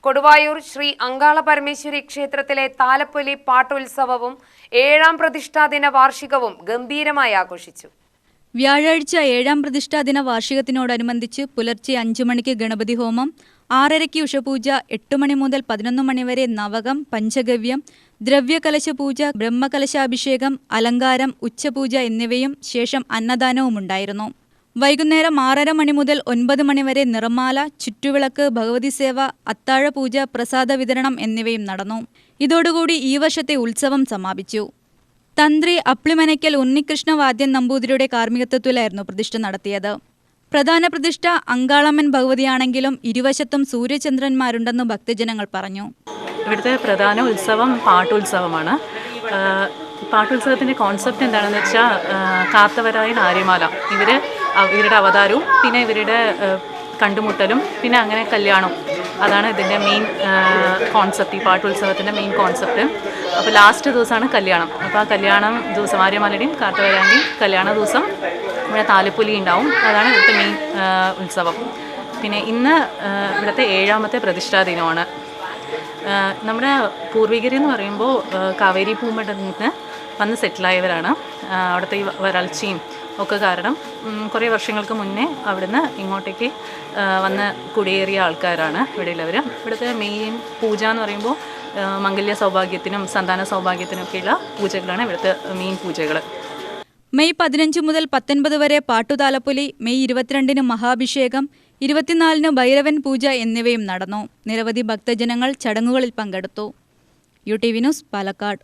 കൊടുവായൂർ ശ്രീ അങ്കാള പരമേശ്വരി ക്ഷേത്രത്തിലെ താലപ്പൊലി പാട്ടുത്സവവും 7ാം പ്രതിഷ്ഠാദിന വാർഷികവും ഗംഭീരമായി ആഘോഷിച്ചു. വ്യാഴാഴ്ച 7ാം പ്രതിഷ്ഠാദിന വാർഷികത്തിനോടനുബന്ധിച്ച് പുലർച്ചെ 5 മണിക്ക് ഗണപതി ഹോമം, 6:30 ഉഷപൂജ, 8 മണി മുതൽ 11 മണി വരെ നവകം, പഞ്ചഗവ്യം, ദ്രവ്യകലശപൂജ, ബ്രഹ്മകലശാഭിഷേകം, അലങ്കാരം, ഉച്ചപൂജ എന്നിവയും ശേഷം അന്നദാനവുമുണ്ടായിരുന്നു. വൈകുന്നേരം 6:30 മണി മുതൽ 9 മണി വരെ നിറമാല, ചുറ്റുവിളക്ക്, ഭഗവതി സേവ, അത്താഴപൂജ, പ്രസാദ വിതരണം എന്നിവയും നടന്നു. ഇതോടുകൂടി ഈ വർഷത്തെ ഉത്സവം സമാപിച്ചു. തന്ത്രി അപ്ലിമനയ്ക്കൽ ഉണ്ണികൃഷ്ണ വാദ്യൻ നമ്പൂതിരിയുടെ കാർമ്മികത്വത്തിലായിരുന്നു പ്രതിഷ്ഠ നടത്തിയത്. പ്രധാന പ്രതിഷ്ഠ അങ്കാളമ്മൻ ഭഗവതിയാണെങ്കിലും ഇരുവശത്തും സൂര്യചന്ദ്രന്മാരുണ്ടെന്ന് ഭക്തജനങ്ങൾ പറഞ്ഞു. ഇവിടുത്തെ പ്രധാന ഉത്സവം പാട്ടുത്സവമാണ്. പാട്ടുത്സവത്തിൻ്റെ കോൺസെപ്റ്റ് എന്താണെന്ന് വെച്ചാൽ കാത്തവരായ നാരിമാല, ഇവരുടെ അവതാരവും പിന്നെ ഇവരുടെ കണ്ടുമുട്ടലും പിന്നെ അങ്ങനെ കല്യാണം, അതാണ് ഇതിൻ്റെ മെയിൻ കോൺസെപ്റ്റ്. ഈ പാട്ടുത്സവത്തിൻ്റെ മെയിൻ കോൺസെപ്റ്റ്. അപ്പോൾ ലാസ്റ്റ് ദിവസമാണ് കല്യാണം. അപ്പോൾ ആ കല്യാണം ദിവസം ആര്യമാലയുടെയും കാത്തവരാൻ്റെയും കല്യാണ ദിവസം ഇവിടെ താലപ്പൊലി ഉണ്ടാവും. അതാണ് ഇവിടുത്തെ മെയിൻ ഉത്സവം. പിന്നെ ഇന്ന് ഇവിടുത്തെ 7ാമത്തെ പ്രതിഷ്ഠാ ദിനമാണ്. നമ്മുടെ പൂർവികരെന്ന് പറയുമ്പോൾ കാവേരി പൂമഠത്തിൽ നിന്ന് വന്ന് സെറ്റിലായവരാണ്. അവിടുത്തെ ഈ വരൾച്ചയും ഒക്കെ കാരണം കുറേ വർഷങ്ങൾക്ക് മുന്നേ അവിടുന്ന് ഇങ്ങോട്ടേക്ക് വന്ന് കുടിയേറിയ ആൾക്കാരാണ് ഇവിടെയുള്ളവർ. ഇവിടുത്തെ മെയിൻ പൂജ എന്ന് പറയുമ്പോൾ മംഗല്യ സൗഭാഗ്യത്തിനും സന്താന സൗഭാഗ്യത്തിനൊക്കെയുള്ള പൂജകളാണ് ഇവിടുത്തെ മെയിൻ പൂജകൾ. മെയ് 15 മുതൽ 19 വരെ പാട്ടുതാലപ്പൊലി, മെയ് 22-ന് മഹാഭിഷേകം, 24-ന് ഭൈരവൻ പൂജ എന്നിവയും നടന്നു. നിരവധി ഭക്തജനങ്ങൾ ചടങ്ങുകളിൽ പങ്കെടുത്തു. UTV news, Palakkad.